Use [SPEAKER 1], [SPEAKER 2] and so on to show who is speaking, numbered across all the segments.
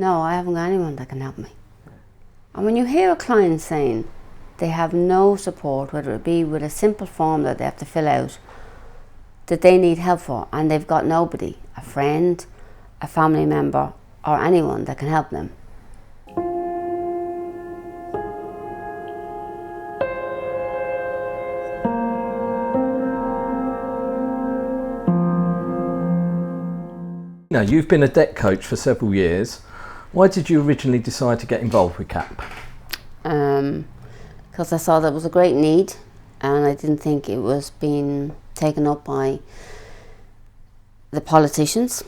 [SPEAKER 1] No, I haven't got anyone that can help me. And when you hear a client saying they have no support, whether it be with a simple form that they have to fill out that they need help for, and they've got nobody, a friend, a family member, or anyone that can help them.
[SPEAKER 2] Now, you've been a debt coach for several years. Why did you originally decide to get involved with CAP?
[SPEAKER 1] Because I saw there was a great need, and I didn't think it was being taken up by the politicians.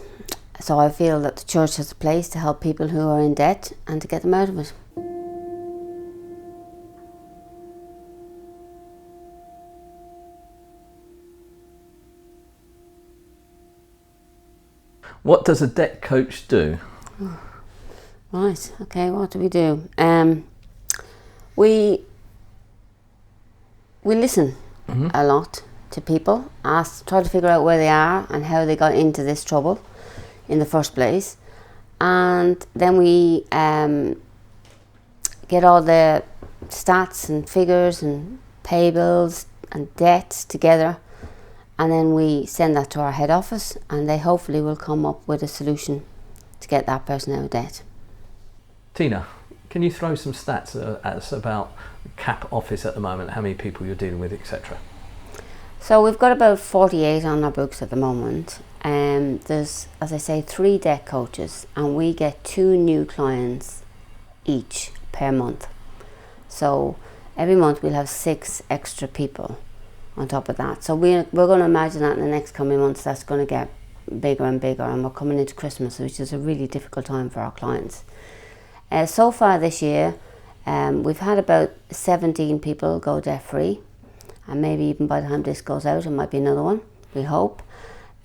[SPEAKER 1] So I feel that the church has a place to help people who are in debt and to get them out of it.
[SPEAKER 2] What does a debt coach do?
[SPEAKER 1] Right, okay, what do? We listen a lot to people, try to figure out where they are and how they got into this trouble in the first place. And then we get all the stats and figures and pay bills and debts together, and then we send that to our head office, and they hopefully will come up with a solution to get that person out of debt.
[SPEAKER 2] Tina, can you throw some stats at us about the CAP office at the moment, how many people you're dealing with, etc.?
[SPEAKER 1] So we've got about 48 on our books at the moment. There's, as I say, 3 debt coaches, and we get 2 new clients each per month. So every month we'll have 6 extra people on top of that. So we're going to imagine that in the next coming months that's going to get bigger and bigger, and we're coming into Christmas, which is a really difficult time for our clients. So far this year, we've had about 17 people go debt free, and maybe even by the time this goes out, it might be another one, we hope.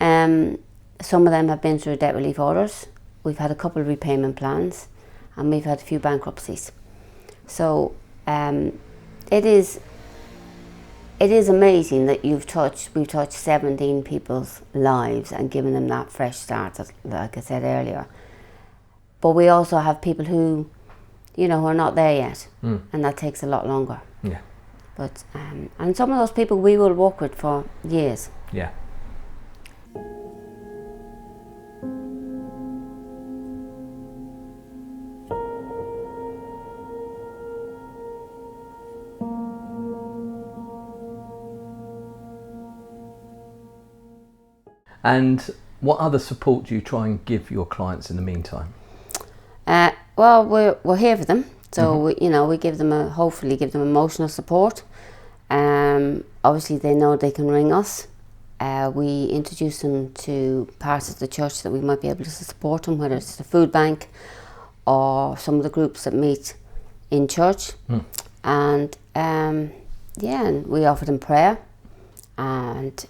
[SPEAKER 1] Some of them have been through debt relief orders. We've had a couple of repayment plans, and we've had a few bankruptcies. So it is amazing that we've touched 17 people's lives and given them that fresh start, like I said earlier. But we also have people who, who are not there yet, and that takes a lot longer.
[SPEAKER 2] Yeah.
[SPEAKER 1] But and some of those people we will work with for years.
[SPEAKER 2] Yeah. And what other support do you try and give your clients in the meantime?
[SPEAKER 1] Well, we're here for them. So we give them hopefully give them emotional support. Obviously, they know they can ring us. We introduce them to parts of the church that we might be able to support them, whether it's the food bank or some of the groups that meet in church. And and we offer them prayer, and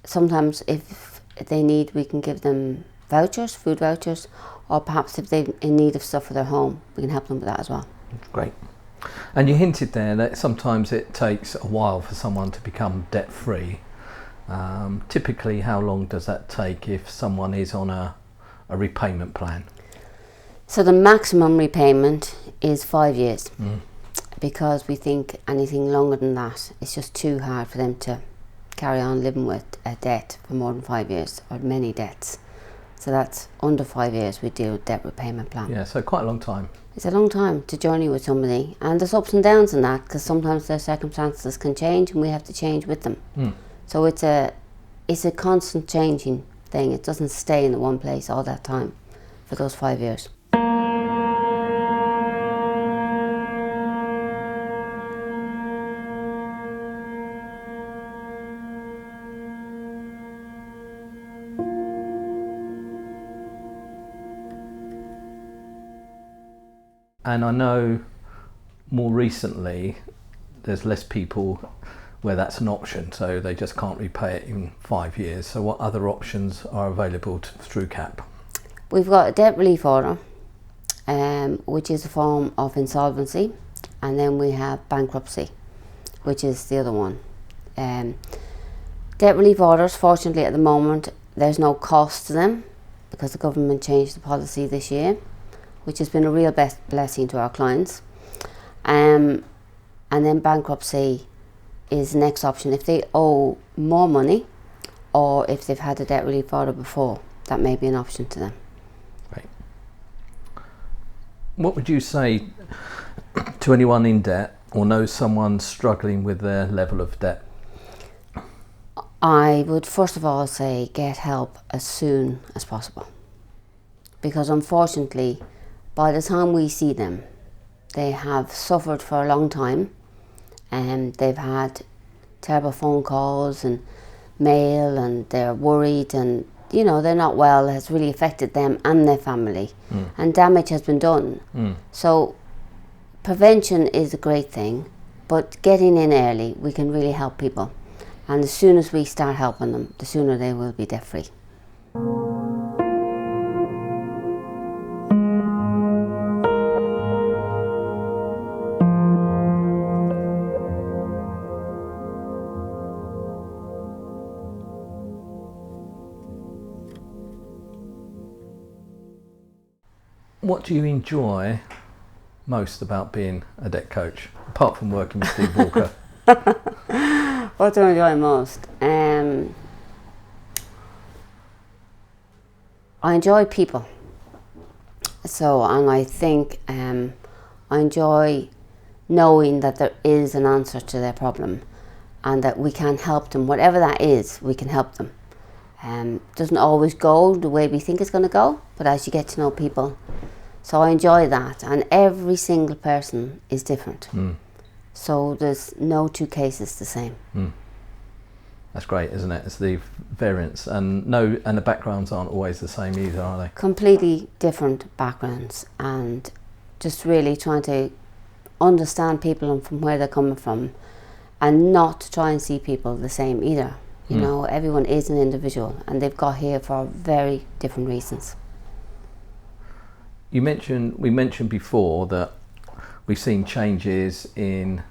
[SPEAKER 1] sometimes if they need, we can give them vouchers, food vouchers, or perhaps if they're in need of stuff for their home, we can help them with that as well.
[SPEAKER 2] Great. And you hinted there that sometimes it takes a while for someone to become debt free. Typically, how long does that take if someone is on a repayment plan?
[SPEAKER 1] So the maximum repayment is 5 years, because we think anything longer than that, it's just too hard for them to carry on living with a debt for more than 5 years, or many debts. So that's under 5 years we do a debt repayment plan.
[SPEAKER 2] Yeah, so quite a long time.
[SPEAKER 1] It's a long time to journey with somebody, and there's ups and downs in that, because sometimes their circumstances can change and we have to change with them. So it's a constant changing thing. It doesn't stay in one place all that time for those 5 years.
[SPEAKER 2] And I know more recently there's less people where that's an option, so they just can't repay it in 5 years. So what other options are available through CAP?
[SPEAKER 1] We've got a debt relief order, which is a form of insolvency, and then we have bankruptcy, which is the other one. Debt relief orders, fortunately at the moment, there's no cost to them because the government changed the policy this year. which has been a real blessing to our clients. And then bankruptcy is the next option if they owe more money, or if they've had a debt relief order before. That may be an option to them.
[SPEAKER 2] Right. What would you say to anyone in debt or knows someone struggling with their level of debt?
[SPEAKER 1] I would first of all say get help as soon as possible, because unfortunately by the time we see them they have suffered for a long time, and they've had terrible phone calls and mail, and they're worried, and they're not well. It has really affected them and their family, and damage has been done. So prevention is a great thing, but getting in early, we can really help people. And as soon as we start helping them, the sooner they will be debt free.
[SPEAKER 2] What do you enjoy most about being a debt coach, apart from working with Steve Walker?
[SPEAKER 1] What do I enjoy most? I enjoy people. And I think I enjoy knowing that there is an answer to their problem, and that we can help them, whatever that is, we can help them. Doesn't always go the way we think it's going to go, but as you get to know people. So I enjoy that, and every single person is different. So there's no two cases the same.
[SPEAKER 2] That's great, isn't it? It's the variance, and the backgrounds aren't always the same either, are they?
[SPEAKER 1] Completely different backgrounds, and just really trying to understand people and from where they're coming from, and not try and see people the same either. Everyone is an individual, and they've got here for very different reasons.
[SPEAKER 2] We mentioned before that we've seen changes in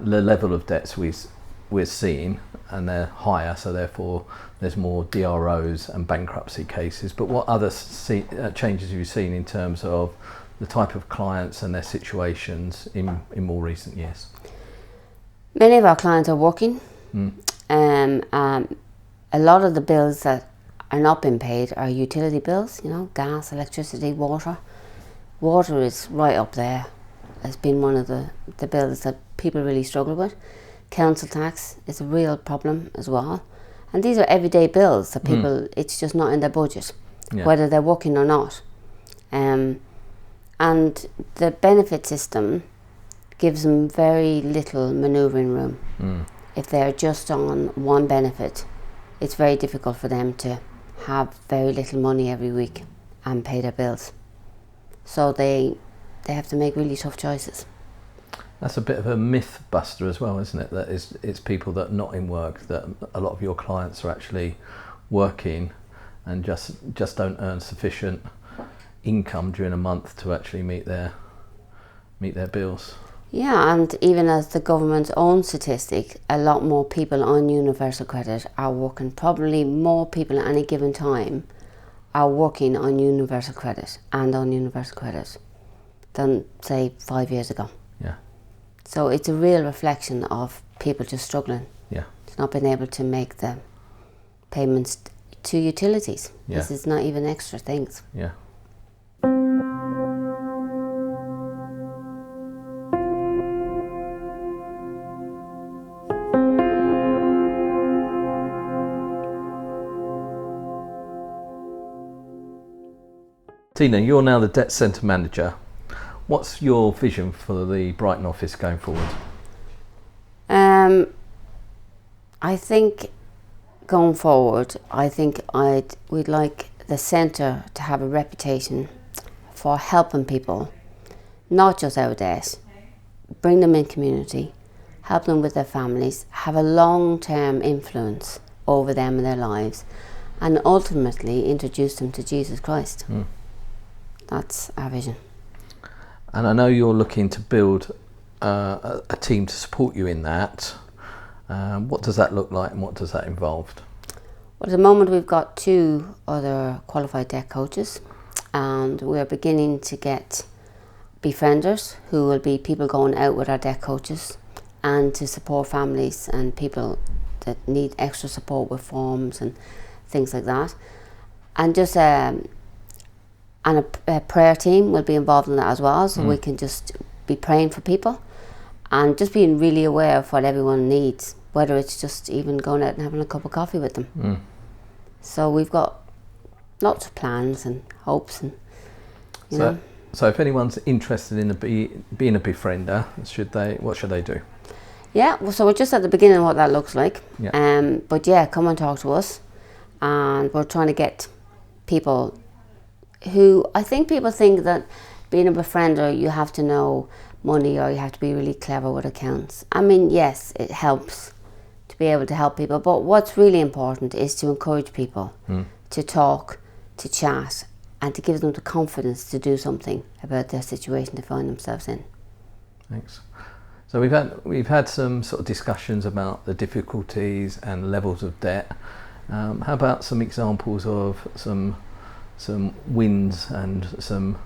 [SPEAKER 2] the level of debts we're seeing, and they're higher, so therefore there's more DROs and bankruptcy cases. But what other changes have you seen in terms of the type of clients and their situations in more recent years?
[SPEAKER 1] Many of our clients are working. A lot of the bills that are not being paid are utility bills, gas, electricity, water. Water is right up there as being one of the bills that people really struggle with. Council tax is a real problem as well. And these are everyday bills that people, it's just not in their budget, whether they're working or not. And the benefit system gives them very little manoeuvring room. If they're just on one benefit, it's very difficult for them to have very little money every week and pay their bills. So they have to make really tough choices.
[SPEAKER 2] That's a bit of a myth buster as well, isn't it? That it's people that are not in work, that a lot of your clients are actually working and just don't earn sufficient income during a month to actually meet their bills.
[SPEAKER 1] Yeah, and even as the government's own statistic, a lot more people on universal credit are working. Probably more people at any given time are working on universal credit than, say, 5 years ago.
[SPEAKER 2] Yeah.
[SPEAKER 1] So it's a real reflection of people just struggling.
[SPEAKER 2] Yeah.
[SPEAKER 1] To not being able to make the payments to utilities.
[SPEAKER 2] Yeah.
[SPEAKER 1] This is not even extra things.
[SPEAKER 2] Yeah. Tina, you're now the debt centre manager. What's your vision for the Brighton office going forward?
[SPEAKER 1] I think going forward, we'd like the centre to have a reputation for helping people, not just out of debt, bring them in community, help them with their families, have a long-term influence over them and their lives, and ultimately introduce them to Jesus Christ. That's our vision.
[SPEAKER 2] And I know you're looking to build a team to support you in that. What does that look like and what does that involve?
[SPEAKER 1] Well, at the moment we've got 2 other qualified debt coaches, and we're beginning to get befrienders who will be people going out with our debt coaches and to support families and people that need extra support with forms and things like that. And just a prayer team will be involved in that as well, so we can just be praying for people and just being really aware of what everyone needs, whether it's just even going out and having a cup of coffee with them. So we've got lots of plans and hopes, and you know.
[SPEAKER 2] So if anyone's interested in being a befriender, what should they do?
[SPEAKER 1] Yeah, well, so we're just at the beginning of what that looks like.
[SPEAKER 2] Yeah.
[SPEAKER 1] But yeah, come and talk to us, and we're trying to get people who, I think people think that being a befriender you have to know money or you have to be really clever with accounts. I mean, yes, it helps to be able to help people, but what's really important is to encourage people to talk, to chat, and to give them the confidence to do something about their situation they find themselves in.
[SPEAKER 2] Thanks. So we've had some sort of discussions about the difficulties and levels of debt. How about some examples of some wins and some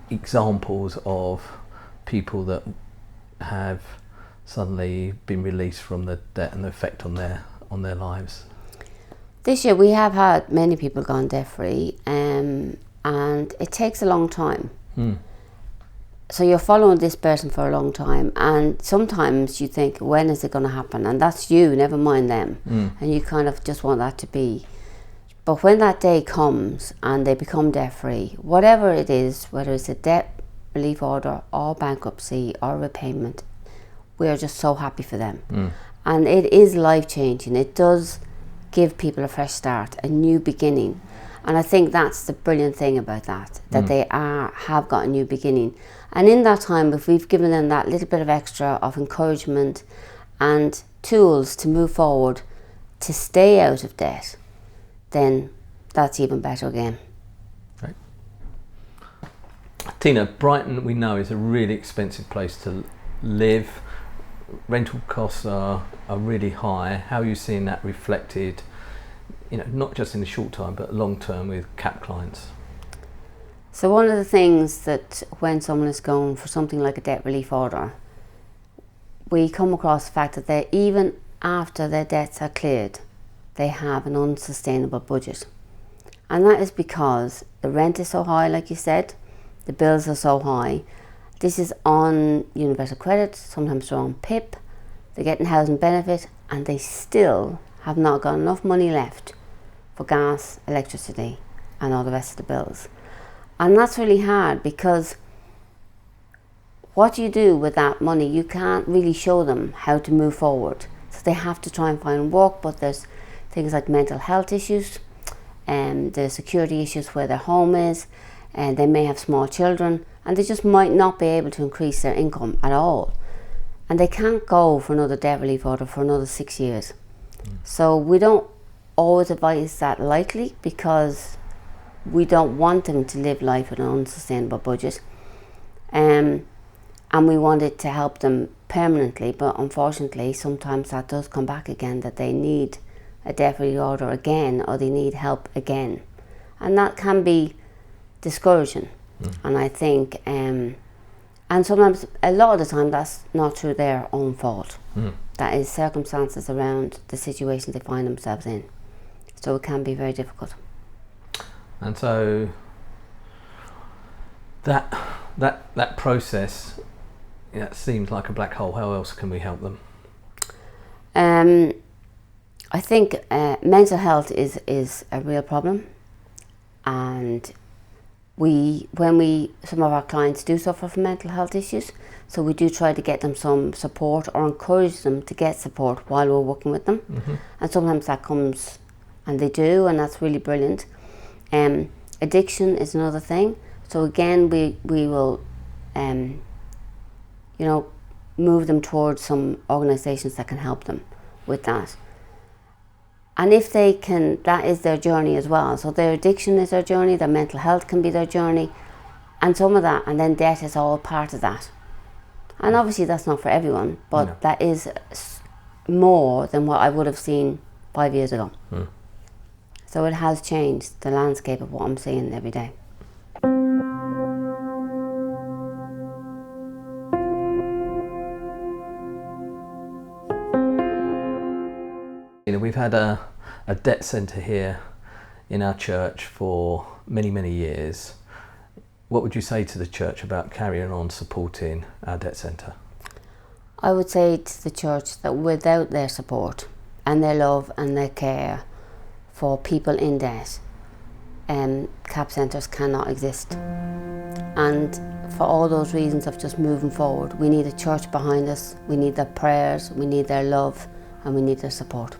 [SPEAKER 2] examples of people that have suddenly been released from the debt and the effect on their lives?
[SPEAKER 1] This year we have had many people gone debt free, and it takes a long time. So you're following this person for a long time, and sometimes you think, when is it going to happen? And that's you, never mind them. And you kind of just want that to be. But when that day comes and they become debt free, whatever it is, whether it's a debt relief order or bankruptcy or repayment, we're just so happy for them. And it is life changing. It does give people a fresh start, a new beginning. And I think that's the brilliant thing about that they have got a new beginning. And in that time, if we've given them that little bit of extra of encouragement and tools to move forward, to stay out of debt, then that's even better again.
[SPEAKER 2] Right. Tina, Brighton we know is a really expensive place to live. Rental costs are really high. How are you seeing that reflected, not just in the short time but long term with CAP clients?
[SPEAKER 1] So one of the things that when someone is going for something like a debt relief order, we come across the fact that they, even after their debts are cleared, they have an unsustainable budget. And that is because the rent is so high, like you said, the bills are so high. This is on universal credit, sometimes they're on PIP, they're getting housing benefit, and they still have not got enough money left for gas, electricity, and all the rest of the bills. And that's really hard, because what do you do with that money? You can't really show them how to move forward. So they have to try and find work, but there's things like mental health issues, and the security issues where their home is, and they may have small children, and they just might not be able to increase their income at all. And they can't go for another debt relief order for another 6 years. So we don't always advise that lightly, because we don't want them to live life with an unsustainable budget. And we want it to help them permanently, but unfortunately sometimes that does come back again, that they need a debt relief order again, or they need help again. And that can be discouraging. And I think, and sometimes, a lot of the time, that's not through their own fault. That is circumstances around the situation they find themselves in. So it can be very difficult.
[SPEAKER 2] And so that process, it seems like a black hole. How else can we help them?
[SPEAKER 1] I think mental health is a real problem, and some of our clients do suffer from mental health issues, so we do try to get them some support or encourage them to get support while we're working with them. And sometimes that comes, and they do, and that's really brilliant. Addiction is another thing. So again, we will move them towards some organisations that can help them with that. And if they can, that is their journey as well. So their addiction is their journey, their mental health can be their journey, and some of that, and then debt is all part of that. And obviously that's not for everyone, but that is more than what I would have seen 5 years ago. So So it has changed the landscape of what I'm seeing every day.
[SPEAKER 2] We've had a debt centre here in our church for many, many years. What would you say to the church about carrying on supporting our debt centre?
[SPEAKER 1] I would say to the church that without their support and their love and their care for people in debt, CAP centres cannot exist. And for all those reasons of just moving forward, we need a church behind us, we need their prayers, we need their love, and we need their support.